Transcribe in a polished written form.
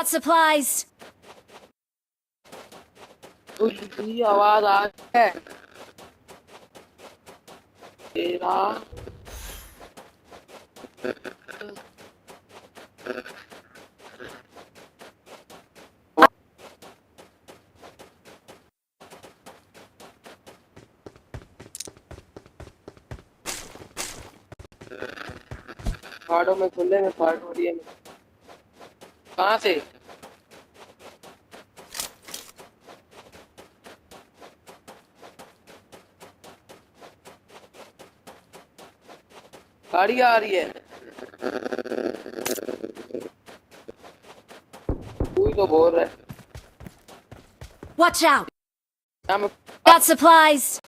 Got supplies. उसकी आवाज आ रही है तेरा। पहाड़ों में खुले में पहाड़ हो रही है। कहाँ से? गाड़ी आ रही है। कोई तो बोल रहा है। Watch out. क्या मैं Got supplies.